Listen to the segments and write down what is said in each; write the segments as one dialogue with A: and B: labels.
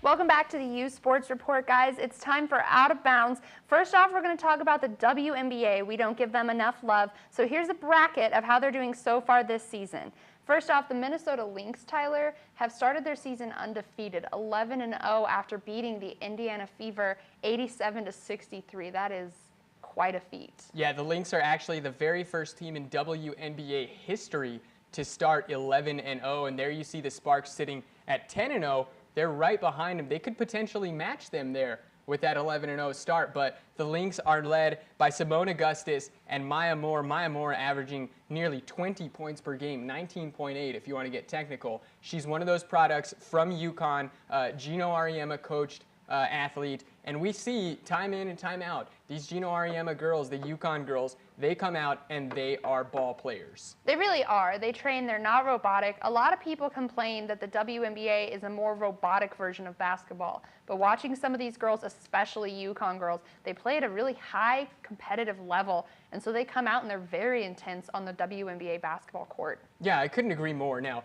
A: Welcome back to the uSports Report, guys. It's time for Out of Bounds. First off, we're going to talk about the WNBA. We don't give them enough love. So here's a bracket of how they're doing so far this season. First off, the Minnesota Lynx, Tyler, have started their season undefeated, 11-0 after beating the Indiana Fever 87-63. That is quite a feat. Yeah, the Lynx are actually the very first team in WNBA history to start 11-0, and there you see the Sparks sitting at 10-0. They're right behind them. They could potentially match them there with that 11-0 start, but the Lynx are led by Simone Augustus and Maya Moore. Maya Moore averaging nearly 20 points per game, 19.8 if you want to get technical. She's one of those products from UConn, Gino Auriemma coached athlete, and we see time in and time out, these Gino Auriemma girls, the UConn girls, they come out and they are ball players. They really are. They train, they're not robotic. A lot of people complain that the WNBA is a more robotic version of basketball, but watching some of these girls, especially UConn girls, they play at a really high competitive level, and so they come out and they're very intense on the WNBA basketball court. Yeah, I couldn't agree more. Now,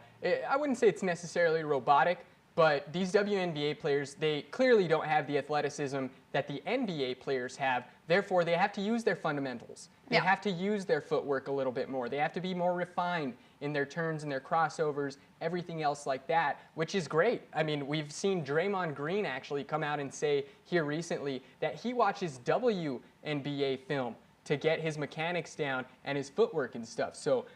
A: I wouldn't say it's necessarily robotic, but these WNBA players, they clearly don't have the athleticism that the NBA players have. Therefore, they have to use their fundamentals. They have to use their footwork a little bit more. They have to be more refined in their turns and their crossovers, everything else like that, which is great. I mean, we've seen Draymond Green actually come out and say here recently that he watches WNBA film to get his mechanics down and his footwork and stuff. So,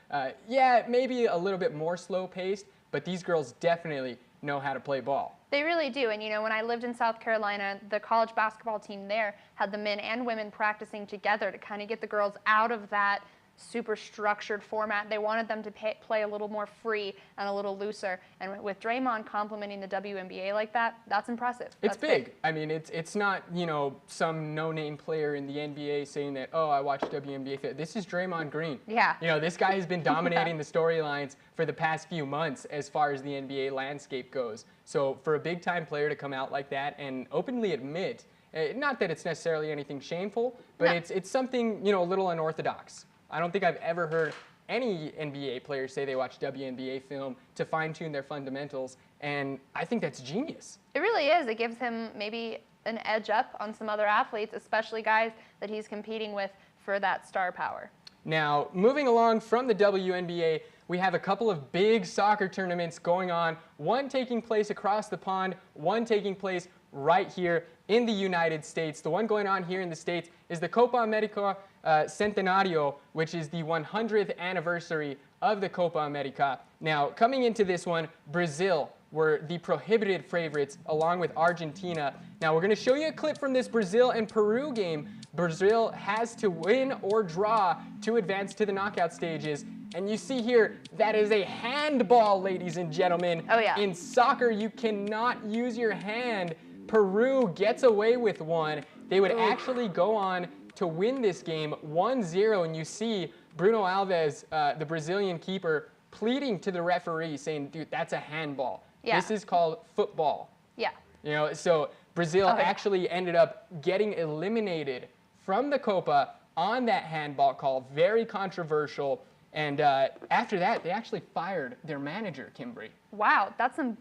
A: yeah, maybe a little bit more slow-paced, but these girls definitely know how to play ball. They really do. And you know, when I lived in South Carolina, the college basketball team there had the men and women practicing together to kind of get the girls out of that super structured format. They wanted them to play a little more free and a little looser. And with Draymond complimenting the WNBA like that, that's impressive. It's big. I mean, it's not, you know, some no-name player in the NBA saying that, oh, I watch WNBA. This is Draymond Green. Yeah. You know, this guy has been dominating the storylines for the past few months as far as the NBA landscape goes. So for a big-time player to come out like that and openly admit, not that it's necessarily anything shameful, but it's something, you know, a little unorthodox. I don't think I've ever heard any NBA player say they watch WNBA film to fine-tune their fundamentals, and I think that's genius. It really is. It gives him maybe an edge up on some other athletes, especially guys that he's competing with for that star power. Now, moving along from the WNBA, we have a couple of big soccer tournaments going on, one taking place across the pond, one taking place right here in the United States. The one going on here in the States is the Copa America Centenario, which is the 100th anniversary of the Copa America. Now, coming into this one, Brazil were the prohibited favorites along with Argentina. Now, we're going to show you a clip from this Brazil and Peru game. Brazil has to win or draw to advance to the knockout stages. And you see here, that is a handball, ladies and gentlemen. Oh, yeah. In soccer, you cannot use your hand. Peru gets away with one. They would actually go on to win this game 1-0, and you see Bruno Alves, the Brazilian keeper, pleading to the referee saying, dude, that's a handball. Yeah. This is called football. Yeah. You know, so Brazil actually ended up getting eliminated from the Copa on that handball call, very controversial, and after that, they actually fired their manager, Kimberly. Wow, that's some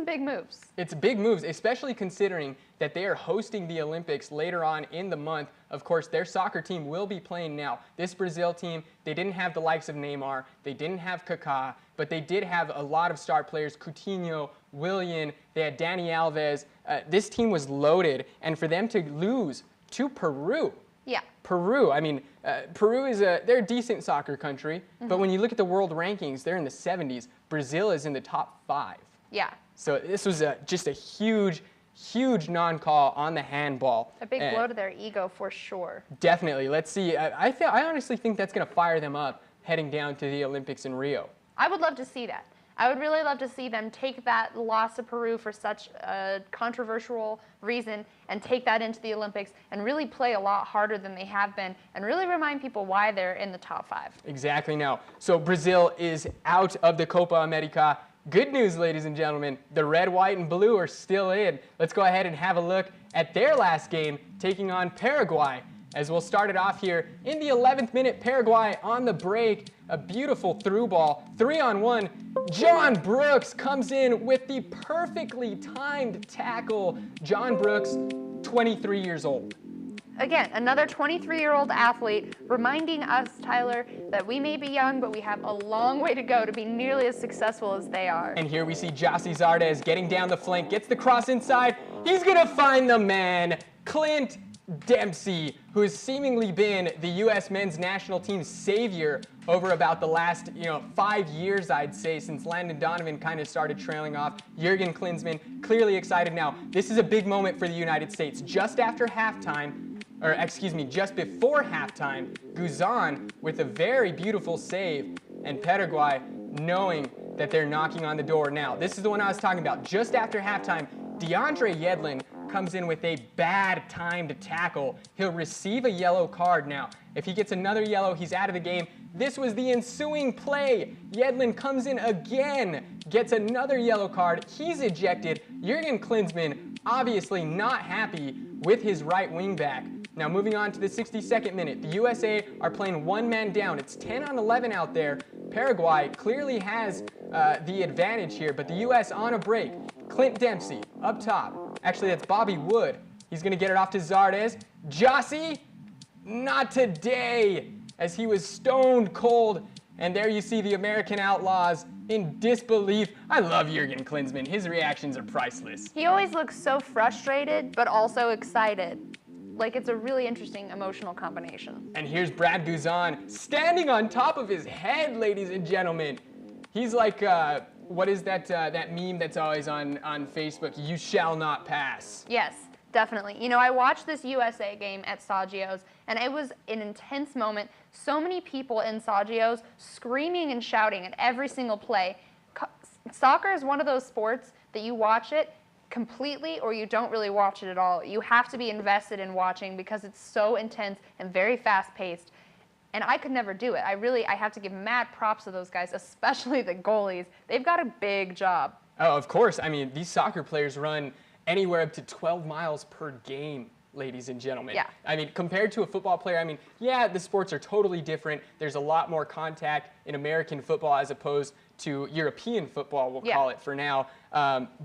A: big moves. It's big moves, especially considering that they are hosting the Olympics later on in the month. Of course, their soccer team will be playing now. This Brazil team, they didn't have the likes of Neymar, they didn't have Kaká, but they did have a lot of star players, Coutinho, Willian, they had Dani Alves. This team was loaded, and for them to lose to Peru, Peru, I mean, Peru is they're a decent soccer country, but when you look at the world rankings, they're in the 70s. Brazil is in the top 5. Yeah. So this was just a huge non-call on the handball. A big blow to their ego for sure. Definitely. Let's see. I honestly think that's going to fire them up heading down to the Olympics in Rio. I would love to see that. I would really love to see them take that loss to Peru for such a controversial reason and take that into the Olympics and really play a lot harder than they have been and really remind people why they're in the top 5. Exactly. Now, so Brazil is out of the Copa America. Good news, ladies and gentlemen, the red, white, and blue are still in. Let's go ahead and have a look at their last game, taking on Paraguay. As we'll start it off here in the 11th minute, Paraguay on the break, a beautiful through ball, 3-on-1.
B: John Brooks comes in with the perfectly timed tackle. John Brooks, 23 years old.
A: Again, another 23-year-old athlete reminding us, Tyler, that we may be young, but we have a long way to go to be nearly as successful as they are.
B: And here we see Jossie Zardes getting down the flank, gets the cross inside. He's going to find the man, Clint Dempsey, who has seemingly been the U.S. men's national team's savior over about the last 5 years, I'd say, since Landon Donovan kind of started trailing off. Jurgen Klinsmann clearly excited now. This is a big moment for the United States. Just after halftime, or excuse me, just before halftime, Guzan with a very beautiful save, and Paraguay knowing that they're knocking on the door. Now, this is the one I was talking about. Just after halftime, DeAndre Yedlin comes in with a bad timed tackle. He'll receive a yellow card now. If he gets another yellow, he's out of the game. This was the ensuing play. Yedlin comes in again, gets another yellow card. He's ejected. Jurgen Klinsmann obviously not happy with his right wing back. Now moving on to the 62nd minute, the USA are playing one man down. It's 10-on-11 out there. Paraguay clearly has the advantage here, but the US on a break. Clint Dempsey up top. Actually, that's Bobby Wood. He's going to get it off to Zardes. Jossie, not today, as he was stoned cold. And there you see the American Outlaws in disbelief. I love Jurgen Klinsmann. His reactions are priceless.
A: He always looks so frustrated, but also excited. Like, it's a really interesting emotional combination.
B: And here's Brad Guzan standing on top of his head, ladies and gentlemen. He's like, what is that meme that's always on Facebook? You shall not pass.
A: Yes, definitely. You know, I watched this USA game at Saggio's, and it was an intense moment. So many people in Saggio's screaming and shouting at every single play. Soccer is one of those sports that you watch it completely or you don't really watch it at all. You have to be invested in watching because it's so intense and very fast-paced. And I could never do it. I have to give mad props to those guys, especially the goalies. They've got a big job.
B: Oh, of course. I mean, these soccer players run anywhere up to 12 miles per game, ladies and gentlemen.
A: Yeah.
B: I mean, compared to a football player, I mean, yeah, the sports are totally different. There's a lot more contact in American football as opposed to European football, we'll call it for now.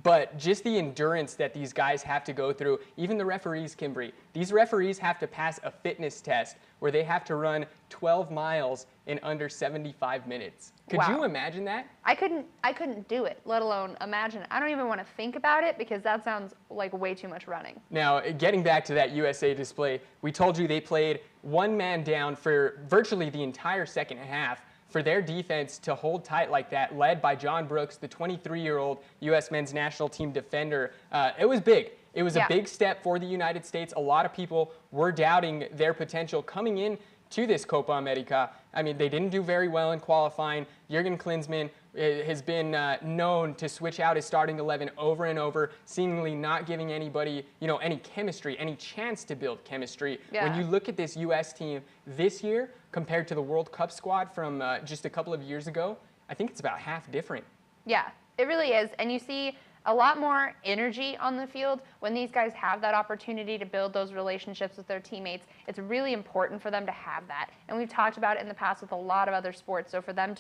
B: But just the endurance that these guys have to go through, even the referees, Kimbrey, these referees have to pass a fitness test where they have to run 12 miles in under 75 minutes. Could you imagine that?
A: I couldn't do it, let alone imagine it. I don't even want to think about it because that sounds like way too much running.
B: Now, getting back to that USA display, we told you they played one man down for virtually the entire second half. For their defense to hold tight like that, led by John Brooks, the 23-year-old U.S. men's national team defender, it was big. It was a big step for the United States. A lot of people were doubting their potential coming in to this Copa America. I mean, they didn't do very well in qualifying. Jurgen Klinsmann has been known to switch out his starting 11 over and over, seemingly not giving anybody, any chemistry, any chance to build chemistry.
A: Yeah.
B: When you look at this U.S. team this year compared to the World Cup squad from just a couple of years ago, I think it's about half different.
A: Yeah, it really is. And you see a lot more energy on the field when these guys have that opportunity to build those relationships with their teammates. It's really important for them to have that. And we've talked about it in the past with a lot of other sports. So for them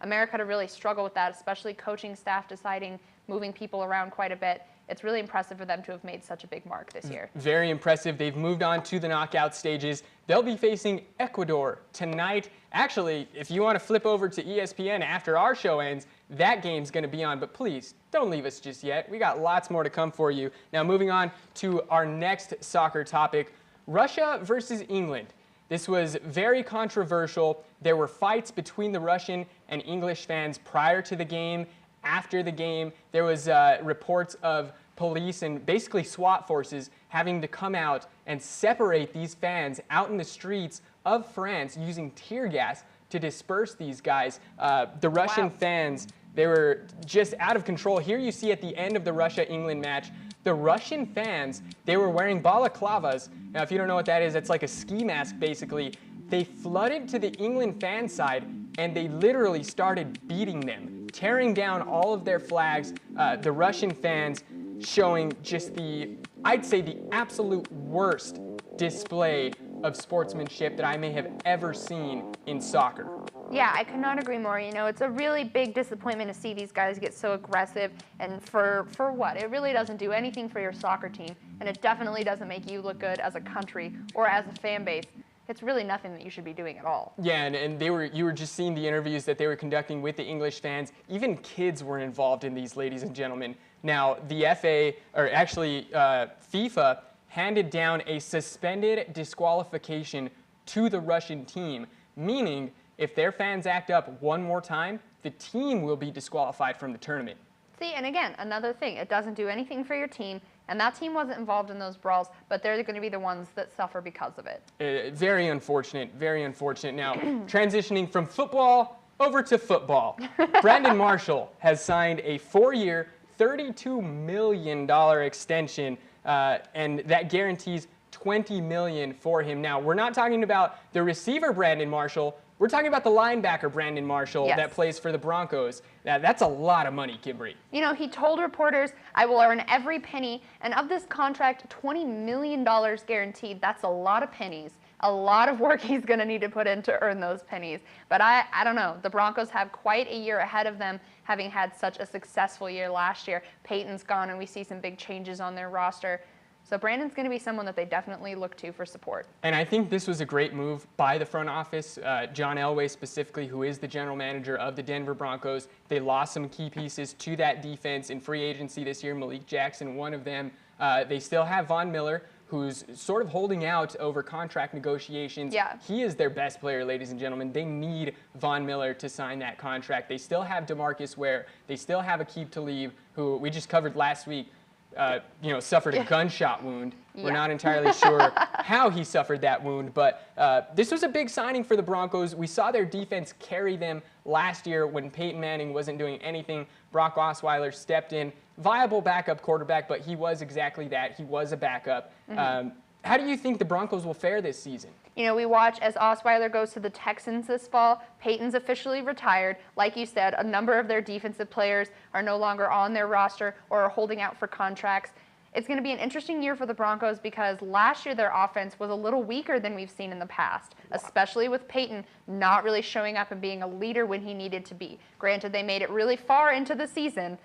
A: America to really struggle with that, especially coaching staff deciding, moving people around quite a bit, it's really impressive for them to have made such a big mark this year.
B: Very impressive. They've moved on to the knockout stages. They'll be facing Ecuador tonight. Actually, if you want to flip over to ESPN after our show ends, that game's going to be on. But please, don't leave us just yet. We got lots more to come for you. Now, moving on to our next soccer topic, Russia versus England. This was very controversial. There were fights between the Russian and English fans prior to the game. After the game, there was reports of police and basically SWAT forces having to come out and separate these fans out in the streets of France using tear gas to disperse these guys. The Russian fans, they were just out of control. Here you see at the end of the Russia-England match, the Russian fans, they were wearing balaclavas. Now, if you don't know what that is, it's like a ski mask, basically. They flooded to the England fan side, and they literally started beating them, tearing down all of their flags. The Russian fans showing just I'd say the absolute worst display of sportsmanship that I may have ever seen in soccer.
A: Yeah, I could not agree more. You know, it's a really big disappointment to see these guys get so aggressive, and for what? It really doesn't do anything for your soccer team, and it definitely doesn't make you look good as a country or as a fan base. It's really nothing that you should be doing at all.
B: Yeah, and you were just seeing the interviews that they were conducting with the English fans. Even kids were involved in these, ladies and gentlemen. Now, the FIFA handed down a suspended disqualification to the Russian team, meaning if their fans act up one more time, the team will be disqualified from the tournament.
A: See, and again, another thing, it doesn't do anything for your team, and that team wasn't involved in those brawls, but they're going to be the ones that suffer because of it.
B: Very unfortunate, very unfortunate. Now, transitioning from football over to football, Brandon Marshall has signed a 4-year, $32 million extension, and that guarantees $20 million for him. Now, we're not talking about the receiver, Brandon Marshall. We're talking about the linebacker, Brandon Marshall, that plays for the Broncos. Now, that's a lot of money, Kimberly.
A: You know, he told reporters, I will earn every penny, and of this contract, $20 million guaranteed. That's a lot of pennies. A lot of work he's going to need to put in to earn those pennies. But I don't know. The Broncos have quite a year ahead of them, having had such a successful year last year. Peyton's gone, and we see some big changes on their roster. So Brandon's going to be someone that they definitely look to for support.
B: And I think this was a great move by the front office, John Elway specifically, who is the general manager of the Denver Broncos. They lost some key pieces to that defense in free agency this year. Malik Jackson, one of them. They still have Von Miller, who's sort of holding out over contract negotiations.
A: Yeah.
B: He is their best player, ladies and gentlemen. They need Von Miller to sign that contract. They still have DeMarcus Ware. They still have Aqib Talib, who we just covered last week. Suffered a gunshot wound. We're not entirely sure how he suffered that wound, but this was a big signing for the Broncos. We saw their defense carry them last year when Peyton Manning wasn't doing anything. Brock Osweiler stepped in, viable backup quarterback, but he was exactly that. He was a backup. How do you think the Broncos will fare this season?
A: You know, we watch as Osweiler goes to the Texans this fall. Peyton's officially retired. Like you said, a number of their defensive players are no longer on their roster or are holding out for contracts. It's going to be an interesting year for the Broncos because last year their offense was a little weaker than we've seen in the past, especially with Peyton not really showing up and being a leader when he needed to be. Granted, they made it really far into the season,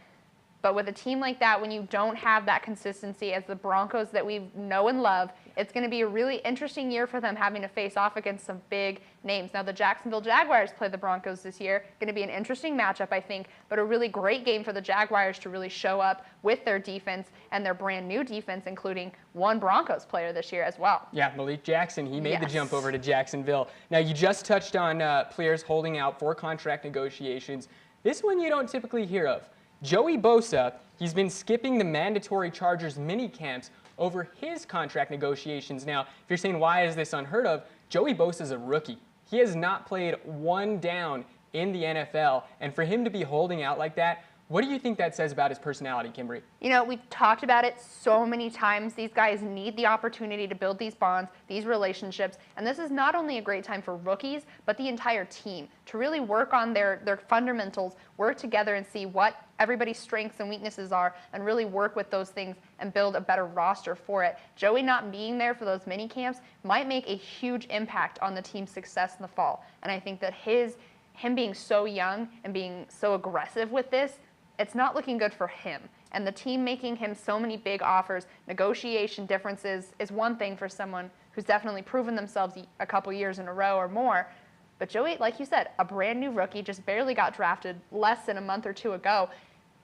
A: but with a team like that, when you don't have that consistency as the Broncos that we know and love, it's going to be a really interesting year for them having to face off against some big names. Now, the Jacksonville Jaguars play the Broncos this year. Going to be an interesting matchup, I think, but a really great game for the Jaguars to really show up with their defense and their brand new defense, including one Broncos player this year as well.
B: Yeah, Malik Jackson, he made the jump over to Jacksonville. Now, you just touched on players holding out for contract negotiations. This one you don't typically hear of. Joey Bosa, he's been skipping the mandatory Chargers mini camps over his contract negotiations. Now, if you're saying, why is this unheard of? Joey Bosa is a rookie. He has not played one down in the NFL, and for him to be holding out like that, what do you think that says about his personality, Kimberly?
A: You know, we've talked about it so many times. These guys need the opportunity to build these bonds, these relationships, and this is not only a great time for rookies, but the entire team to really work on their fundamentals, work together and see what everybody's strengths and weaknesses are, and really work with those things and build a better roster for it. Joey not being there for those mini camps might make a huge impact on the team's success in the fall, and I think that him being so young and being so aggressive with this, it's not looking good for him. And the team making him so many big offers, negotiation differences is one thing for someone who's definitely proven themselves a couple years in a row or more. But Joey, like you said, a brand new rookie, just barely got drafted less than a month or two ago.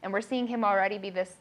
A: And we're seeing him already be this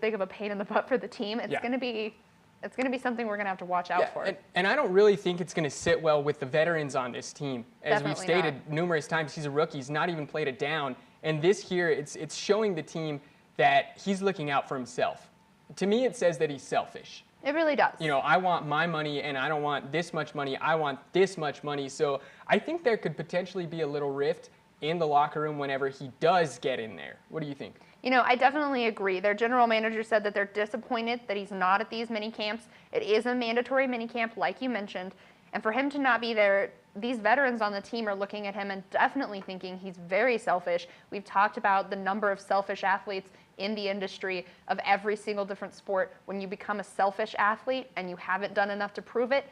A: big of a pain in the butt for the team. It's going to be something we're going to have to watch out for.
B: And I don't really think it's going to sit well with the veterans on this team. As
A: Definitely
B: we've stated numerous times, he's a rookie. He's not even played it down. And this year, it's showing the team that he's looking out for himself. To me, it says that he's selfish.
A: It really does.
B: You know, I want my money, and I don't want this much money. I want this much money. So I think there could potentially be a little rift in the locker room whenever he does get in there. What do you think?
A: You know, I definitely agree. Their general manager said that they're disappointed that he's not at these mini camps. It is a mandatory mini camp, like you mentioned. And for him to not be there, these veterans on the team are looking at him and definitely thinking he's very selfish. We've talked about the number of selfish athletes in the industry of every single different sport. When you become a selfish athlete and you haven't done enough to prove it,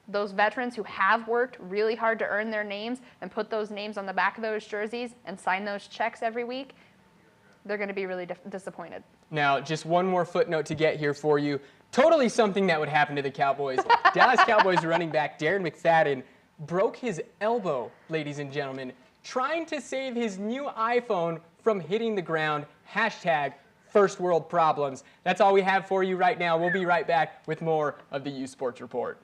A: those veterans who have worked really hard to earn their names and put those names on the back of those jerseys and sign those checks every week, they're going to be really disappointed.
B: Now, just one more footnote to get here for you. Totally something that would happen to the Cowboys. Dallas Cowboys running back Darren McFadden broke his elbow, ladies and gentlemen, trying to save his new iPhone from hitting the ground. Hashtag first world problems. That's all we have for you right now. We'll be right back with more of the uSports Report.